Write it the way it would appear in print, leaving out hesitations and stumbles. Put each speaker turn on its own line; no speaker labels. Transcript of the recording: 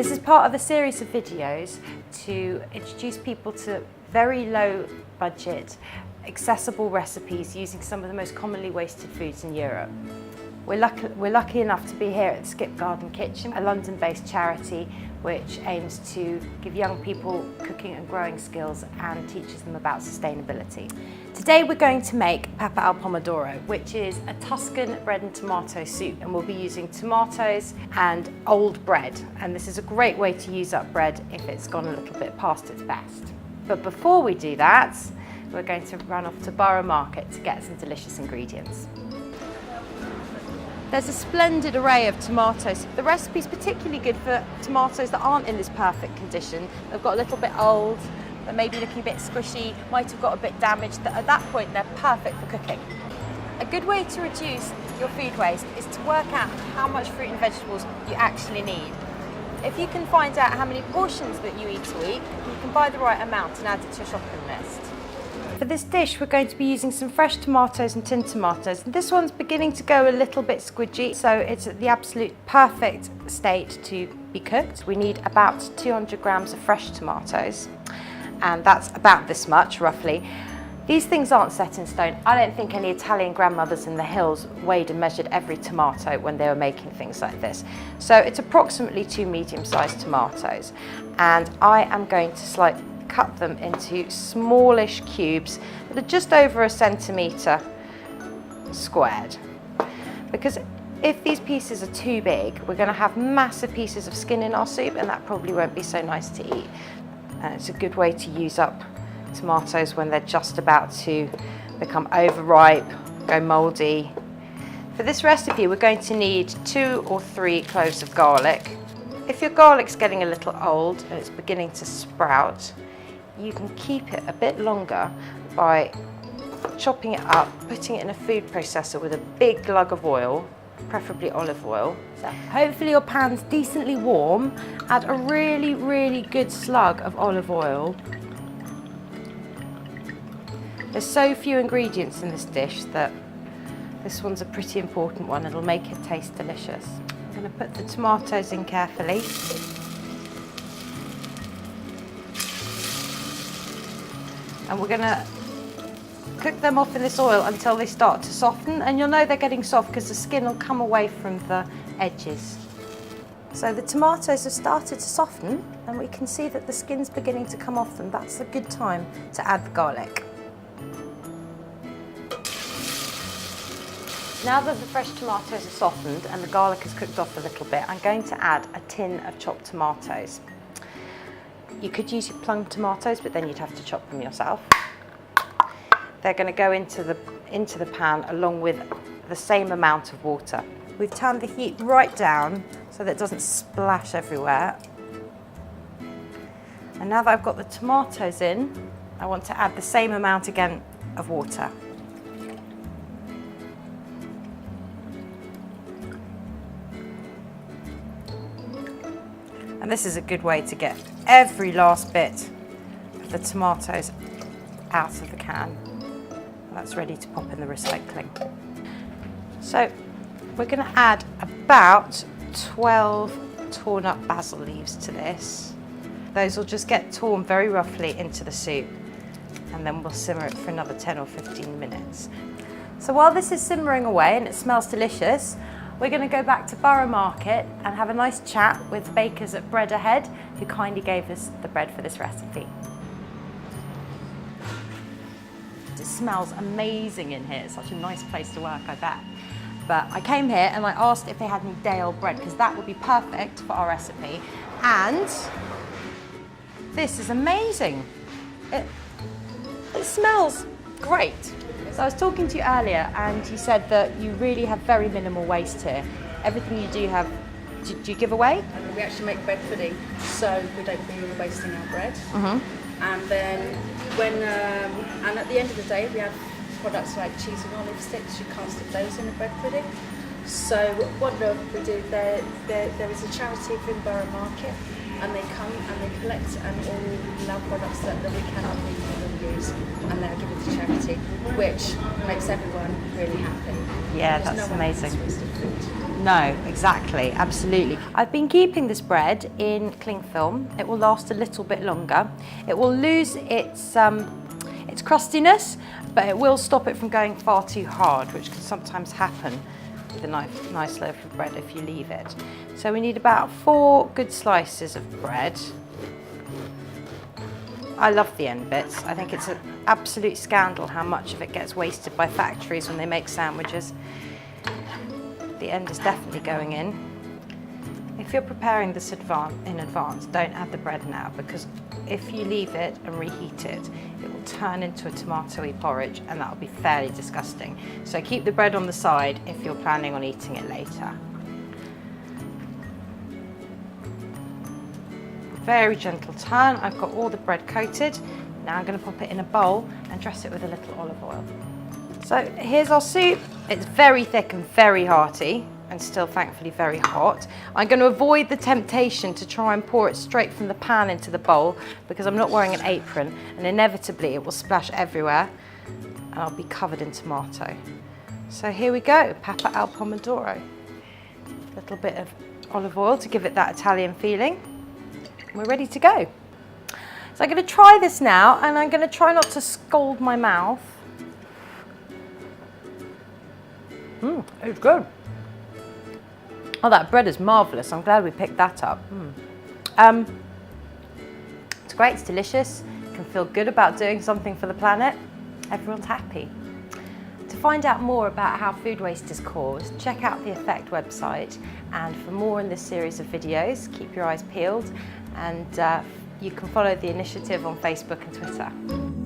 This is part of a series of videos to introduce people to very low budget, accessible recipes using some of the most commonly wasted foods in Europe. We're lucky enough to be here at the Skip Garden Kitchen, a London-based charity which aims to give young people cooking and growing skills and teaches them about sustainability. Today we're going to make papa al pomodoro, which is a Tuscan bread and tomato soup, and we'll be using tomatoes and old bread. And this is a great way to use up bread if it's gone a little bit past its best. But before we do that, we're going to run off to Borough Market to get some delicious ingredients. There's a splendid array of tomatoes. The recipe's particularly good for tomatoes that aren't in this perfect condition. They've got a little bit old, they may be looking a bit squishy, might have got a bit damaged. At that point, they're perfect for cooking. A good way to reduce your food waste is to work out how much fruit and vegetables you actually need. If you can find out how many portions that you eat a week, you can buy the right amount and add it to your shopping list. For this dish, we're going to be using some fresh tomatoes and tinned tomatoes. This one's beginning to go a little bit squidgy, so it's at the absolute perfect state to be cooked. We need about 200 grams of fresh tomatoes, and that's about this much, roughly. These things aren't set in stone. I don't think any Italian grandmothers in the hills weighed and measured every tomato when they were making things like this. So it's approximately 2 medium-sized tomatoes, and I am going to cut them into smallish cubes that are just over 1 centimetre squared. Because if these pieces are too big, we're going to have massive pieces of skin in our soup, and that probably won't be so nice to eat. And it's a good way to use up tomatoes when they're just about to become overripe, go mouldy. For this recipe, we're going to need 2 or 3 cloves of garlic. If your garlic's getting a little old and it's beginning to sprout, you can keep it a bit longer by chopping it up, putting it in a food processor with a big glug of oil, preferably olive oil. So hopefully your pan's decently warm. Add a really, really good slug of olive oil. There's so few ingredients in this dish that this one's a pretty important one. It'll make it taste delicious. I'm going to put the tomatoes in carefully. And we're going to cook them off in this oil until they start to soften, and you'll know they're getting soft because the skin will come away from the edges. So the tomatoes have started to soften, and we can see that the skin's beginning to come off them. That's a good time to add the garlic. Now that the fresh tomatoes are softened and the garlic has cooked off a little bit, I'm going to add a tin of chopped tomatoes. You could use your plum tomatoes, but then you'd have to chop them yourself. They're going to go into the pan along with the same amount of water. We've turned the heat right down so that it doesn't splash everywhere. And now that I've got the tomatoes in, I want to add the same amount again of water. And this is a good way to get every last bit of the tomatoes out of the can. That's ready to pop in the recycling. So we're going to add about 12 torn up basil leaves to this. Those will just get torn very roughly into the soup, and then we'll simmer it for another 10 or 15 minutes. So while this is simmering away and it smells delicious, we're going to go back to Borough Market and have a nice chat with the bakers at Bread Ahead, who kindly gave us the bread for this recipe. It smells amazing in here. It's such a nice place to work, I bet. But I came here and I asked if they had any day-old bread, because that would be perfect for our recipe. And this is amazing. It smells great. So I was talking to you earlier and you said that you really have very minimal waste here. Everything you do have, do you give away?
We actually make bread pudding, so we don't be wasting our bread. And then and at the end of the day, we have products like cheese and olive sticks. You can't stick those in the bread pudding. So what we do, there is a charity in Borough Market, and they come and they collect all our products that we cannot use, and they're given to charity, which makes everyone really happy.
Yeah, that's amazing. No, exactly, absolutely. I've been keeping this bread in cling film. It will last a little bit longer. It will lose its crustiness, but it will stop it from going far too hard, which can sometimes happen with a nice loaf of bread if you leave it. So we need about 4 good slices of bread. I love the end bits. I think it's an absolute scandal how much of it gets wasted by factories when they make sandwiches. The end is definitely going in. If you're preparing this in advance, don't add the bread now, because if you leave it and reheat it, it will turn into a tomatoey porridge, and that will be fairly disgusting. So keep the bread on the side if you're planning on eating it later. Very gentle turn. I've got all the bread coated. Now I'm going to pop it in a bowl and dress it with a little olive oil. So here's our soup. It's very thick and very hearty, and still thankfully very hot. I'm going to avoid the temptation to try and pour it straight from the pan into the bowl, because I'm not wearing an apron, and inevitably it will splash everywhere and I'll be covered in tomato. So here we go, Papa al Pomodoro. A little bit of olive oil to give it that Italian feeling. We're ready to go. So I'm going to try this now, and I'm going to try not to scald my mouth. It's good. Oh, that bread is marvellous. I'm glad we picked that up. It's great, it's delicious. You can feel good about doing something for the planet. Everyone's happy. To find out more about how food waste is caused, check out the EFFECTeu website. And for more in this series of videos, keep your eyes peeled, and you can follow the initiative on Facebook and Twitter.